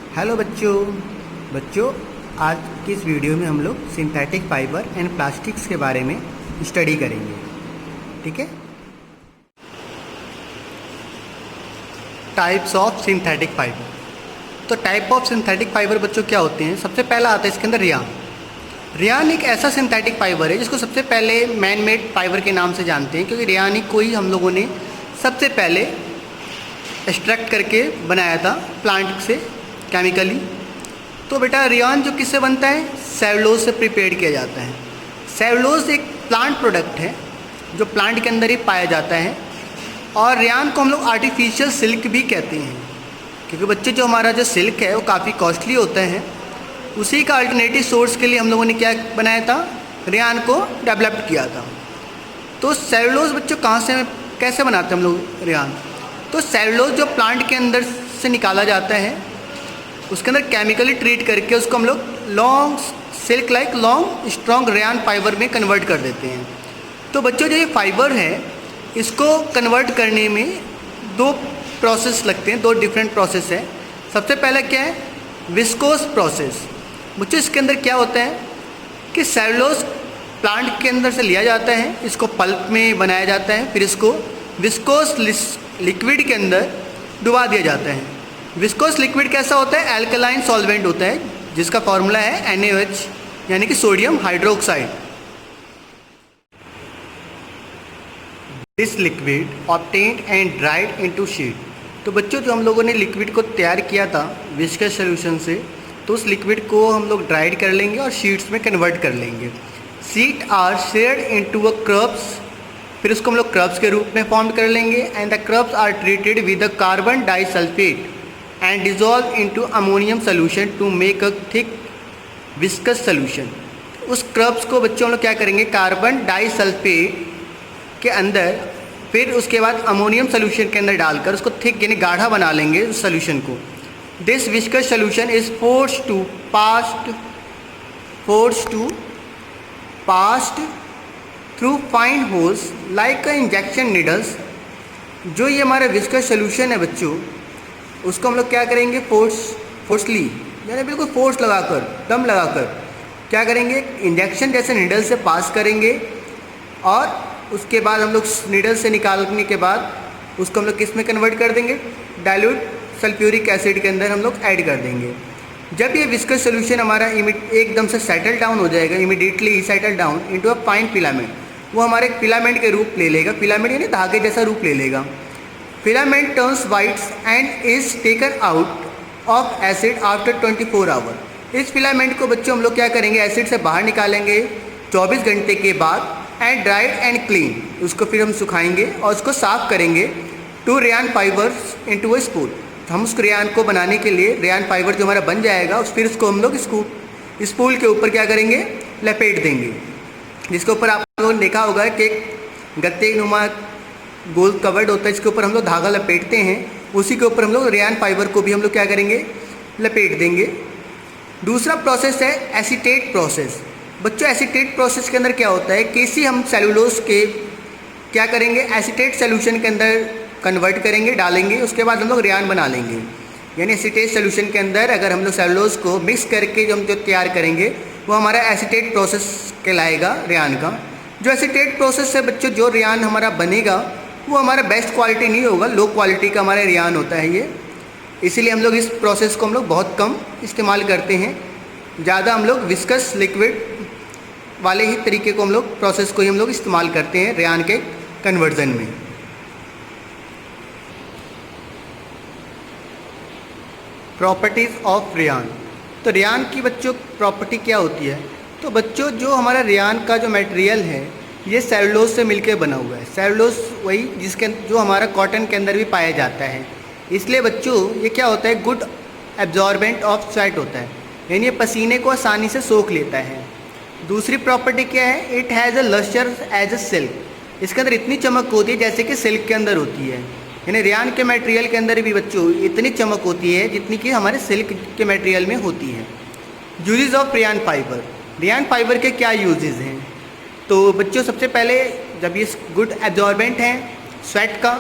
Hello बच्चों आज की इस वीडियो में हम लोग सिंथेटिक फाइबर एंड प्लास्टिक्स के बारे में स्टडी करेंगे। ठीक है। Types of synthetic fibre. तो टाइप ऑफ सिंथेटिक फाइबर बच्चों क्या होते हैं? सबसे पहला आता है इसके अंदर रियान। रियान एक ऐसा सिंथेटिक फाइबर है जिसको सबसे पहले मैन मेड फाइबर के नाम से जानते हैं, क्योंकि रियान ही को ही हम लोगों ने सबसे पहले एक्सट्रैक्ट करके बनाया था प्लांट से केमिकली। तो बेटा रियान जो किससे बनता है? सेलुलोज से प्रिपेयर किया जाता है। सेलुलोज एक प्लांट प्रोडक्ट है जो प्लांट के अंदर ही पाया जाता है, और रियान को हम लोग आर्टिफिशियल सिल्क भी कहते हैं, क्योंकि बच्चे जो हमारा जो सिल्क है वो काफ़ी कॉस्टली होता है। उसी का अल्टरनेटिव सोर्स के लिए हम लोगों ने क्या बनाया था? रियान को डेवलप किया था। तो सेलुलोज बच्चों कहाँ से कैसे बनाते हैं हम लोग रियान? तो सेलुलोज जो प्लांट के अंदर से निकाला जाता है उसके अंदर केमिकली ट्रीट करके उसको हम लोग long silk like long strong rayon fibre में कन्वर्ट कर देते हैं। तो बच्चों जो ये फाइबर है इसको कन्वर्ट करने में दो प्रोसेस लगते हैं, दो डिफरेंट प्रोसेस है। सबसे पहला क्या है? Viscose process. बच्चों इसके अंदर क्या होता है कि सेलुलोज प्लांट के अंदर से लिया जाता है, इसको पल्प में बनाया जाता है, फिर इसको विस्कोस लिक्विड के अंदर डुबा दिया जाता है। विस्कोस लिक्विड कैसा होता है? एल्कलाइन सॉल्वेंट होता है, जिसका फॉर्मूला है NaOH यानी कि sodium hydroxide. This liquid obtained and dried into sheet. तो बच्चों जो हम लोगों ने लिक्विड को तैयार किया था विस्कस सोल्यूशन से, तो उस लिक्विड को हम लोग ड्राइड कर लेंगे और शीट्स में कन्वर्ट कर लेंगे। Sheet are shared into a crumbs, फिर उसको हम लोग क्रब्स के रूप में फॉर्म कर लेंगे। And the crumbs are treated with the carbon disulphate and dissolve into ammonium solution to make a thick viscous solution। उस क्रब्स को बच्चों हम लोग क्या करेंगे? कार्बन डाइसल्फेट के अंदर, फिर उसके बाद अमोनियम सोल्यूशन के अंदर डालकर उसको थिक यानी गाढ़ा बना लेंगे उस सोल्यूशन को। This viscous solution is forced to past through fine holes like injection needles. जो ये हमारा विस्कस सोल्यूशन है बच्चों, उसको हम लोग क्या करेंगे? फोर्सली यानी बिल्कुल फोर्स लगाकर, दम लगाकर क्या करेंगे? इंजेक्शन जैसे नीडल से पास करेंगे, और उसके बाद हम लोग नीडल से निकालने के बाद उसको हम लोग किस में कन्वर्ट कर देंगे? डाइल्यूट सल्फ्यूरिक एसिड के अंदर हम लोग ऐड कर देंगे। जब ये विस्कस सोल्यूशन हमारा एकदम से सेटल डाउन हो जाएगा, immediately settle down into a fine filament, वो हमारे एक फिलामेंट के रूप ले लेगा। फिलामेंट यानी धागे जैसा रूप ले लेगा। Filament turns whites and is taken out of acid after 24 hour. इस फिलामेंट को बच्चों हम लोग क्या करेंगे? एसिड से बाहर निकालेंगे 24 घंटे के बाद। एंड ड्राइड एंड क्लीन, उसको फिर हम सुखाएंगे और उसको साफ करेंगे to rayon fibres into a spool. हम उस रियान को बनाने के लिए रियान फाइबर जो हमारा बन जाएगा फिर उसको हम लोग स्पूल के ऊपर क्या करेंगे? लपेट देंगे। जिसके ऊपर आप लोगों ने देखा होगा कि गत्ते नुमा गोल कवर्ड होता है, इसके ऊपर हम लोग धागा लपेटते हैं, उसी के ऊपर हम लोग रियान फाइबर को भी हम लोग क्या करेंगे? लपेट देंगे। दूसरा प्रोसेस है एसीटेट प्रोसेस। बच्चों एसीटेट प्रोसेस के अंदर क्या होता है? किसी हम सेलुलोज के क्या करेंगे? एसीटेट सोल्यूशन के अंदर कन्वर्ट करेंगे, डालेंगे, उसके बाद हम लोग रियान बना लेंगे। यानी एसीटेट सोल्यूशन के अंदर अगर हम लोग सेलुलोज को मिक्स करके जो हम जो तैयार करेंगे वो हमारा एसीटेट प्रोसेस कहलाएगा रियान का। जो एसीटेट प्रोसेस से बच्चों जो रियान हमारा बनेगा वो हमारा बेस्ट क्वालिटी नहीं होगा, लो क्वालिटी का हमारा रियान होता है ये। इसीलिए हम लोग इस प्रोसेस को हम लोग बहुत कम इस्तेमाल करते हैं। ज़्यादा हम लोग विस्कस लिक्विड वाले ही तरीके को हम लोग प्रोसेस को ही हम लोग इस्तेमाल करते हैं रियान के कन्वर्जन में। Properties of rayon. तो रियान की बच्चों प्रॉपर्टी क्या होती है? तो बच्चों जो हमारा रियान का जो मटेरियल है ये सेलुलोज से मिलकर बना हुआ है। सेलुलोज वही जिसके जो हमारा कॉटन के अंदर भी पाया जाता है। इसलिए बच्चों ये क्या होता है? गुड एब्जॉर्बेंट ऑफ स्वेट होता है, यानी ये पसीने को आसानी से सोख लेता है। दूसरी प्रॉपर्टी क्या है? It has a lustre as a silk. इसके अंदर इतनी चमक होती है जैसे कि सिल्क के अंदर होती है। यानी रियान के मटेरियल के अंदर भी बच्चों इतनी चमक होती है जितनी कि हमारे सिल्क के मटेरियल में होती है। Uses of rayon fibre. Rayon fibre के क्या यूजेस हैं? तो बच्चों सबसे पहले जब ये गुड एब्जॉर्बेंट है स्वेट का,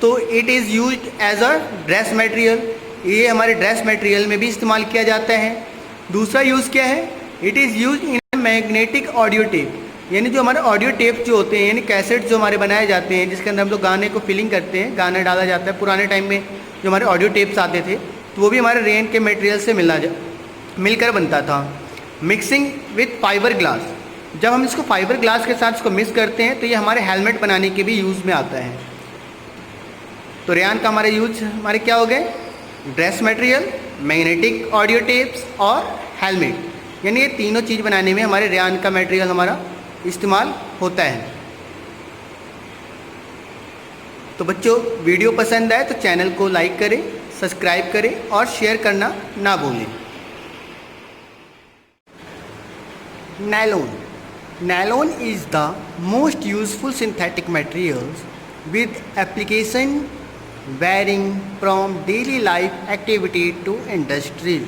तो it is used as a dress material. ये हमारे ड्रेस मटेरियल में भी इस्तेमाल किया जाता है। दूसरा यूज़ क्या है, it is use in magnetic audio tape, यानी जो हमारे ऑडियो टेप जो होते हैं, यानी कैसेट जो हमारे बनाए जाते हैं, जिसके अंदर हम लोग गाने को फिलिंग करते हैं, गाना डाला जाता है। पुराने टाइम में जो हमारे ऑडियो टेप्स आते थे तो वो भी हमारे रेन के मटेरियल से मिलकर बनता था। मिक्सिंग विथ फाइबर ग्लास, जब हम इसको फाइबर ग्लास के साथ इसको मिक्स करते हैं तो ये हमारे हेलमेट बनाने के भी यूज़ में आता है। तो रेयान का हमारे यूज हमारे क्या हो गए, dress material, magnetic audio tapes और हेलमेट, यानी ये तीनों चीज़ बनाने में हमारे रेयान का मटेरियल हमारा इस्तेमाल होता है। तो बच्चों, वीडियो पसंद आए तो चैनल को लाइक करें, सब्सक्राइब करें और शेयर करना ना भूलें। Nylon, nylon is the most useful synthetic materials with application varying from daily life activity to industry।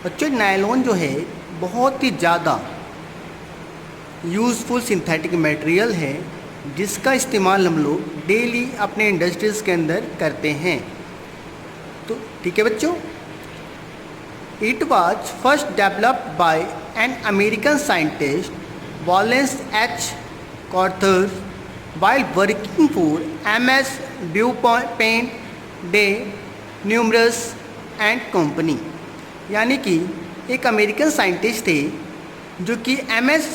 बच्चों, नायलॉन जो है बहुत ही ज़्यादा यूज़फुल सिंथेटिक मटेरियल है जिसका इस्तेमाल हम लोग डेली अपने इंडस्ट्रीज़ के अंदर करते हैं। तो ठीक है बच्चों, it was first developed by an American scientist Wallace H Carothers while working for MS DuPont de Nemours and Company, यानी कि एक अमेरिकन साइंटिस्ट थे जो कि MS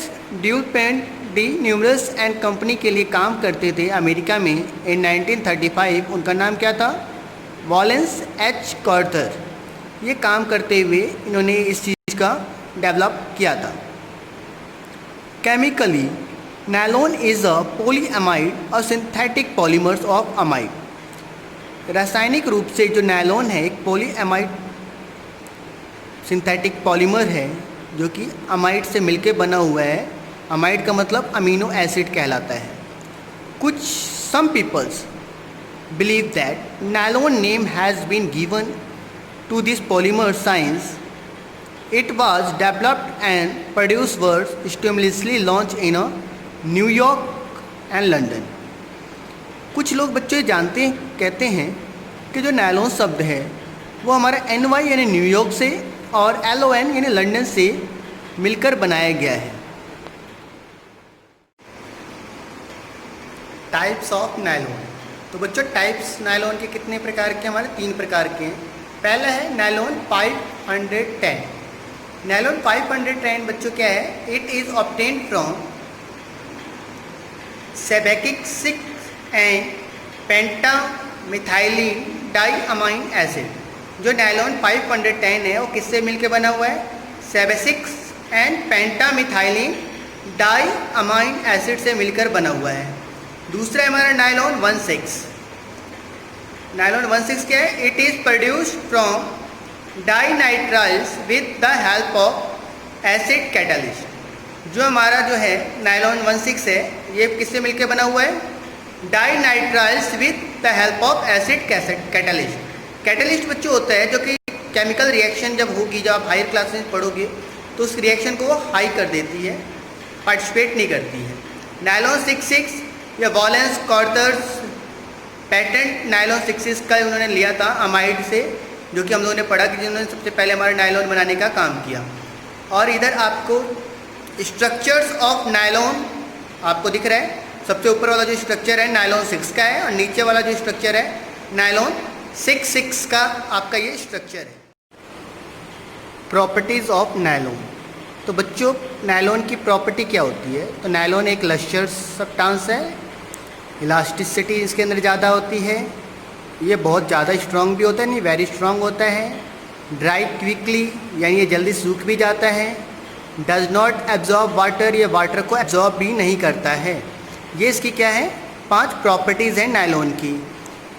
DuPont de Nemours and Company के लिए काम करते थे अमेरिका में इन 1935। उनका नाम क्या था, वॉलेंस एच कॉर्थर। ये काम करते हुए इन्होंने इस चीज़ का डेवलप किया था। Chemically nylon is a polyamide और सिंथेटिक पॉलीमर्स ऑफ अमाइड। रासायनिक रूप से जो नायलॉन है एक पॉलीएमाइड सिंथेटिक पॉलीमर है जो कि अमाइड से मिलकर बना हुआ है। अमाइड का मतलब अमीनो एसिड कहलाता है। कुछ some peoples believe that nylon name has been given to this polymer science it was developed and produce was simultaneously launch in a New York and London. कुछ लोग बच्चे जानते हैं, कहते हैं कि जो नायलॉन शब्द है वो हमारा NY यानी न्यूयॉर्क से और LON यानी लंदन से मिलकर बनाया गया है। टाइप्स ऑफ नायलॉन, तो बच्चों टाइप्स नायलॉन के कितने प्रकार के, हमारे 3 प्रकार के हैं। पहला है नायलॉन 510। नायलॉन 510 बच्चों क्या है, it is obtained from sebacic and pentamethylene diamine acid. जो नायलॉन 510 है वो किससे मिलकर बना हुआ है, sebacics and pentamethylene diamine acid से मिलकर बना हुआ है। दूसरा है हमारा नायलॉन 16। नायलॉन 16 क्या है, it is produced from dinitriles with the help of acid catalyst. जो हमारा जो है नायलॉन 16 है ये किससे मिलकर बना हुआ है, dinitriles with the help of acid catalyst. Catalyst बच्चों होता है जो कि केमिकल रिएक्शन जब होगी, जब आप हायर क्लास में पढ़ोगे तो उस रिएक्शन को वो हाई कर देती है, पार्टिसिपेट नहीं करती है। नायलॉन 66 या वॉलेंस कॉर्थर्स पेटेंट नायलॉन 66 का उन्होंने लिया था अमाइड से, जो कि हम लोगों ने पढ़ा कि जिन्होंने सबसे पहले हमारे नायलॉन बनाने का काम किया। और इधर आपको स्ट्रक्चर्स ऑफ नायलॉन आपको दिख रहा है। सबसे ऊपर वाला जो स्ट्रक्चर है नायलॉन 6 का है और नीचे वाला जो स्ट्रक्चर है नायलॉन 66 का आपका ये स्ट्रक्चर है। प्रॉपर्टीज़ ऑफ नायलॉन, तो बच्चों नायलॉन की प्रॉपर्टी क्या होती है, तो नायलॉन एक लस्चर्स सब्सटेंस है, इलास्टिसिटी इसके अंदर ज़्यादा होती है, ये बहुत ज़्यादा स्ट्रॉन्ग भी होता है, नहीं वेरी स्ट्रॉन्ग होता है, ड्राई क्विकली यानी ये जल्दी सूख भी जाता है, डज नॉट एब्जॉर्ब वाटर, ये वाटर को एब्जॉर्ब भी नहीं करता है। ये इसकी क्या है, 5 प्रॉपर्टीज़ हैं नायलॉन की।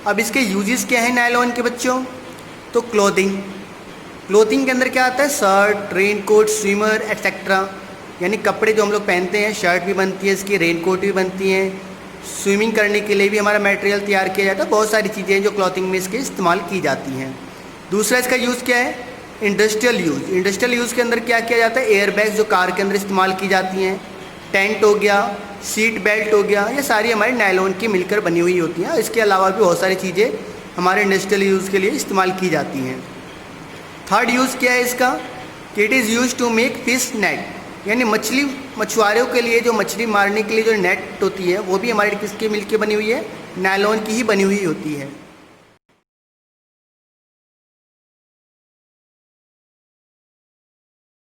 अब इसके यूजेस क्या हैं नायलॉन के बच्चों, तो क्लोथिंग के अंदर क्या आता है, shirt, raincoat, swimmer etcetera, यानी कपड़े जो हम लोग पहनते हैं, शर्ट भी बनती है इसकी, रेन कोट भी बनती हैं, स्विमिंग करने के लिए भी हमारा मटेरियल तैयार किया जाता है। बहुत सारी चीज़ें जो क्लॉथिंग में इसके इस्तेमाल की जाती हैं। दूसरा इसका यूज़ क्या है, इंडस्ट्रियल यूज़। इंडस्ट्रियल यूज़ के अंदर क्या किया जाता है, एयर बैग्स जो कार के अंदर इस्तेमाल की जाती हैं, टेंट हो गया, सीट बेल्ट हो गया, ये सारी हमारी नायलॉन की मिलकर बनी हुई होती हैं। इसके अलावा भी बहुत सारी चीज़ें हमारे इंडस्ट्रियल यूज़ के लिए इस्तेमाल की जाती हैं। थर्ड यूज़ क्या है इसका कि it is use to make fish net, यानी मछुआरों के लिए जो मछली मारने के लिए जो नेट होती है वो भी हमारी किसके मिल के बनी हुई है, नायलॉन की ही बनी हुई होती है।